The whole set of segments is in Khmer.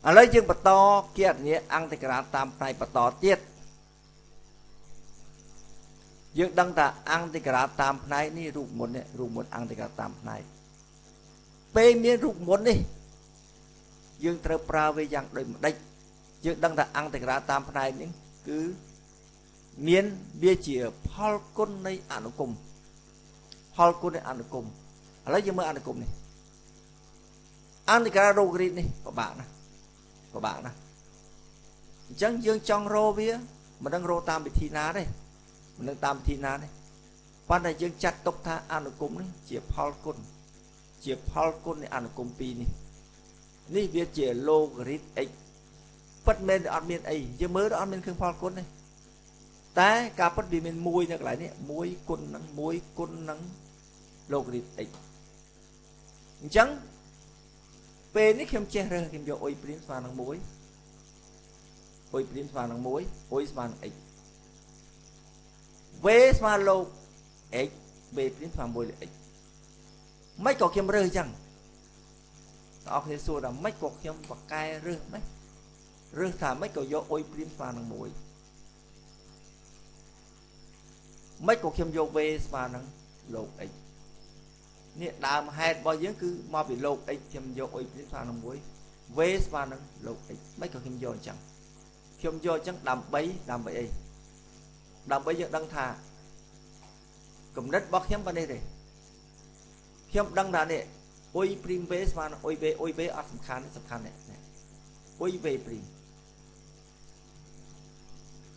ឥឡូវយើងបន្តគណនាអង្គតិក្រាតាមផ្នែកបន្តទៀតយើងដឹងថាអង្គតិក្រាតាមផ្នែកនេះរូបមន្តនេះរូបមន្តអង្គតិក្រាតាមផ្នែកពេលមានរូបមន្តនេះយើងត្រូវប្រើវាយ៉ាងដូចម្ដេចយើងដឹងថាអង្គតិក្រាតាមផ្នែកនេះគឺមានវាជាផលគុណនៃអនុគមផលគុណនៃអនុគមឥឡូវយើងមើលអនុគមនេះអង្គតិក្រារោគរីតនេះពិបាកណាស់អញ្ចឹងយើងចង់រកវាមិនដឹងរកតាមវិធីណាទេមិនដឹងតាមវិធីណាទេប៉ុន្តែយើងចាត់ទុកថាអនុគមនេះជាផលគុណនៃអនុគម2នេះវាជាលោករ៉ីត x ពិតមែនអត់មានអីយើងមើលអត់មានគ្រឿងផលគុណទេតែការពិតវាមានមួយនៅកន្លែងនេះ1គុណនឹងលោករ៉ីត x អញ្ចឹងពេលនេះខ្ញុំចេះរើសខ្ញុំយកអុយព្រីមស្មើនឹង1អុយព្រីមស្មើនឹង1អុយស្មើនឹង x v ស្មើលោក x v ព្រីមស្មើ1លើ x មិនក៏ខ្ញុំរើសអញ្ចឹងបងប្អូនគ្នាសួរថាមិនក៏ខ្ញុំបកកែរើសម៉េចរើសថាមិនក៏យកអុយព្រីមស្មើនឹង1មិនក៏ខ្ញុំយក v ស្មើនឹងលោក x នេះដើមហេតុរបស់យើងគឺមកពីលោក x ខ្ញុំយកអុយព្រីមស្មើនឹង1 v ស្មើនឹងលោក x មិនក៏ខ្ញុំយកអញ្ចឹងខ្ញុំយកអញ្ចឹងដើម្បីអីដើម្បីយើងដឹងថាគំនិតរបស់ខ្ញុំប៉ុណ្នេះទេខ្ញុំដឹងថានេះអុយព្រីម v ស្មើនឹងអុយ v អត់សំខាន់ទេអុយ v ព្រីម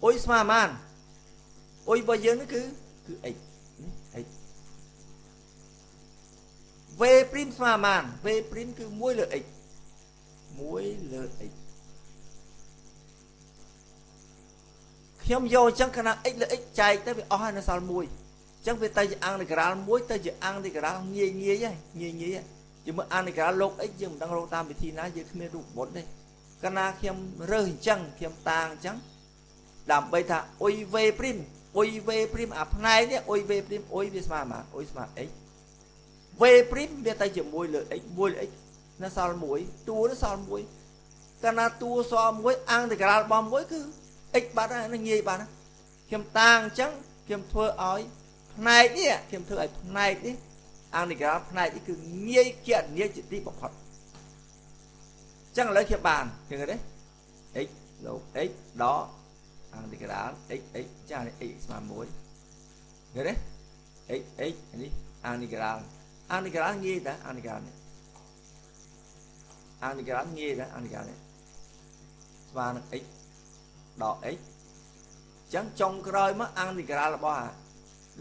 អុយស្មើប៉ុន្មានអុយរបស់យើងនេះគឺ x v ព្រីមស្មើប៉ុន្មាន v ព្រីមគឺ1លើ x ខ្ញុំយកអញ្ចឹងខណៈ x លើ x ចែកទៅវាអស់ហើយនៅសល់1អញ្ចឹងវាទៅជាអង្គតិក្រាល1ទៅជាអង្គតិក្រាលងាយហើយជាមួយអង្គតិក្រាលលោក x យើងមិនដឹងរកតាមវិធីណាយើងគ្មានរូបមន្តទេខណៈខ្ញុំរើសអញ្ចឹងខ្ញុំតាំងអញ្ចឹងដើម្បីថាអុយ v ព្រីមអាផ្នែកនេះអុយ v ព្រីមអុយវាស្មើប៉ុន្មានអុយស្មើ x v ព្រីមវាទៅជាមួយលើ x នៅសល់1តួនៅសល់1កាលណាតួសល់1អង្គតិក្រាលរបស់1គឺ x បាត់ហើយងាយបាត់ខ្ញុំតាំងអញ្ចឹងខ្ញុំធ្វើឲ្យផ្នែកនេះខ្ញុំធ្វើឲ្យផ្នែកនេះអង្គតិក្រាលផ្នែកនេះគឺងាយគណនាជាទីបំផុតអញ្ចឹងឥឡូវខ្ញុំបានឃើញទេ x លោក x ដកអង្គតិក្រាល x ចាស់នេះ x ស្មើ1ឃើញទេ x នេះអង្គតិក្រាលងាយតាអង្គតិក្រាលនេះស្មើនឹង x ដក x អញ្ចឹងចុងក្រោយមកអង្គតិក្រាលរបស់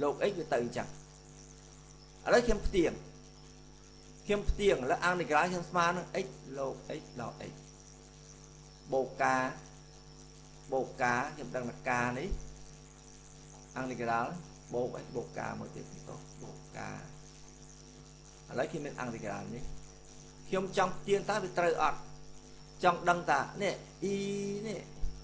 លោក x វាទៅអញ្ចឹងឥឡូវខ្ញុំផ្ទៀងឥឡូវអង្គតិក្រាលខ្ញុំស្មើនឹង x លោក x ដក x បូកការខ្ញុំដឹងថាការនេះអង្គតិក្រាលបូកការមួយទៀតបូកការឥឡូវខ្ញុំមានអង្គតិក្រាលនេះខ្ញុំចង់ផ្ទៀងតើវាត្រូវអត់ចង់ដឹងតានេះ e នេះ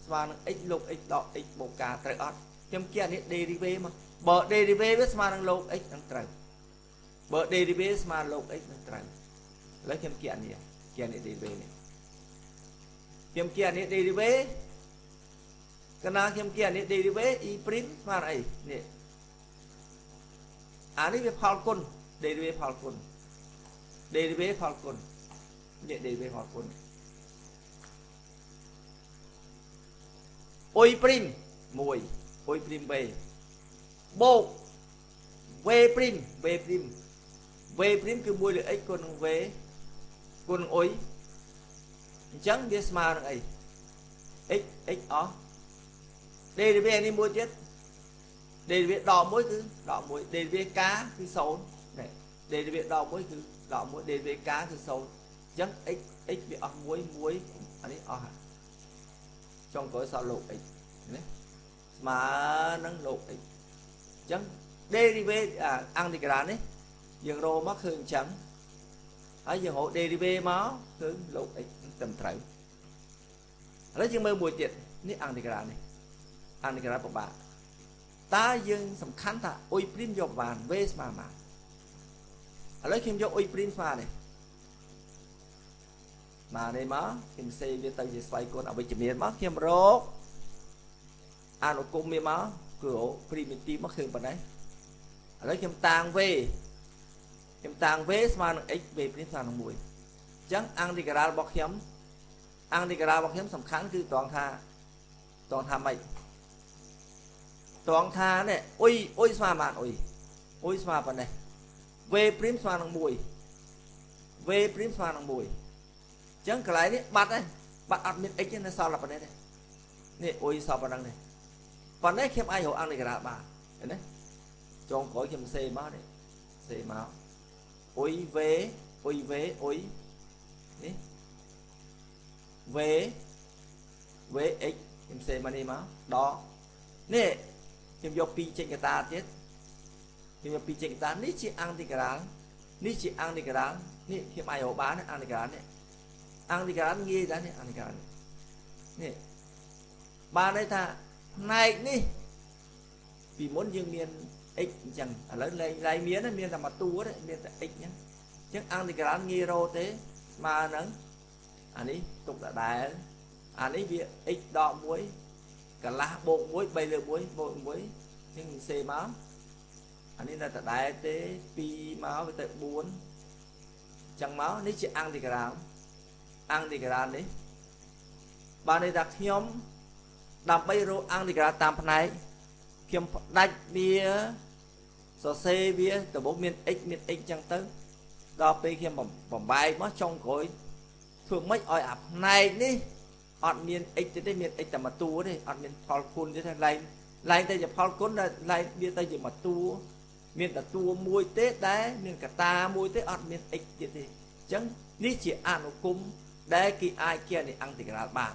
ស្មើនឹង x លោក x ដក x បូកការត្រូវអត់ខ្ញុំគណនា derivative មកបើ derivative វាស្មើនឹងលោក x នឹងត្រូវបើ derivative ស្មើលោក x នឹងត្រូវឥឡូវខ្ញុំគណនា derivative នេះខ្ញុំគណនា derivative កាលណាខ្ញុំគណនា derivative e' ស្មើនឹងអីនេះអានេះវាផលគុណ derivative ផលគុណនេះ derivative ផលគុណអុយព្រីម1អុយព្រីម v បូក v ព្រីមគឺ1លើ x គុណនឹង v គុណនឹងអុយអញ្ចឹងវាស្មើនឹងអី x អស់ derivative នេះមួយទៀត derivative ដក1គឺដក1 derivative ការគឺ0នេះ derivative ដក1គឺដក1 derivative ការគឺ0អញ្ចឹង x វាអស់1អានេះអស់ហើយចុងក្រោយសល់លោក x នេះស្មើនឹងលោក x អញ្ចឹង derivative អង្គតិក្រាលនេះយើងរកមកឃើញអញ្ចឹងហើយយើងរក derivative មកគឺលោក x ត្រឹមត្រូវឥឡូវយើងមើលមួយទៀតនេះអង្គតិក្រាលនេះអង្គតិក្រាលពិបាកតើយើងសំខាន់ថាអុយព្រីមយកបាន v ស្មើប៉ុន្មានឥឡូវខ្ញុំយកអុយព្រីមស្មើនេះ mà đây má kim xe với tay xoay con ở bên chấm miền má kim rốt ăn ở cung miền má cửa primitive mất khương phần đấy ở đây kim tàng về mà x về đến sàn mùi chẳng ăn thì cái ra bọc hiếm ăn thì cái ra bọc hiếm sầm kháng cứ toàn tha mày toàn tha này ôi xoa màn ôi xoa phần này về prim xoa năng mùi chẳng cái này đấy bắt admin x nó sao là phần đấy nè ôi sao phần này phần đấy khiêm ai hiểu ăn thì cái ra bà đấy trong khỏi khiêm c máu đấy c máu ôi về x em xem mà đi máu đó nè em vô pi trên cái ta chết em vô pi trên cái ta ní chỉ ăn thì cái rán ní khi ai họ bán ăn thì cái rán này ăn thì cái rán nghe ra này ăn thì cái rán nè ba đây ta này ní vì muốn dương miền x chẳng ở lấy miếng này miếng là mặt tu đấy miếng là x nhá chứ ăn thì cái rán nghe rô thế mà nắng anh ấy tục là đài anh ấy việc x đo muối cả lá bộ muối bay lửa muối bộ muối nhưng c máu anh ấy là tại đài tế pi máu với tại 4 chẳng máu nếu chỉ ăn thì cái rán đấy bạn này đặt nhóm đập bay rô ăn thì cái rán tam phần này kiếm đánh bia so xe bia từ bố miền x chẳng tới đó bây khi bỏng bài mất trong khối thường mấy ỏi ạp này đi ọt miền x tới miền x là mà tu đấy ọt miền Falcon thế này lại tay giờ Falcon là lại bia tay giờ mà tu miền là tu mùi tết đấy miền cả ta mùi tết ọt miền x thì chẳng ní chỉ ăn nó cung đấy khi ai kia thì ăn thì cái là bạn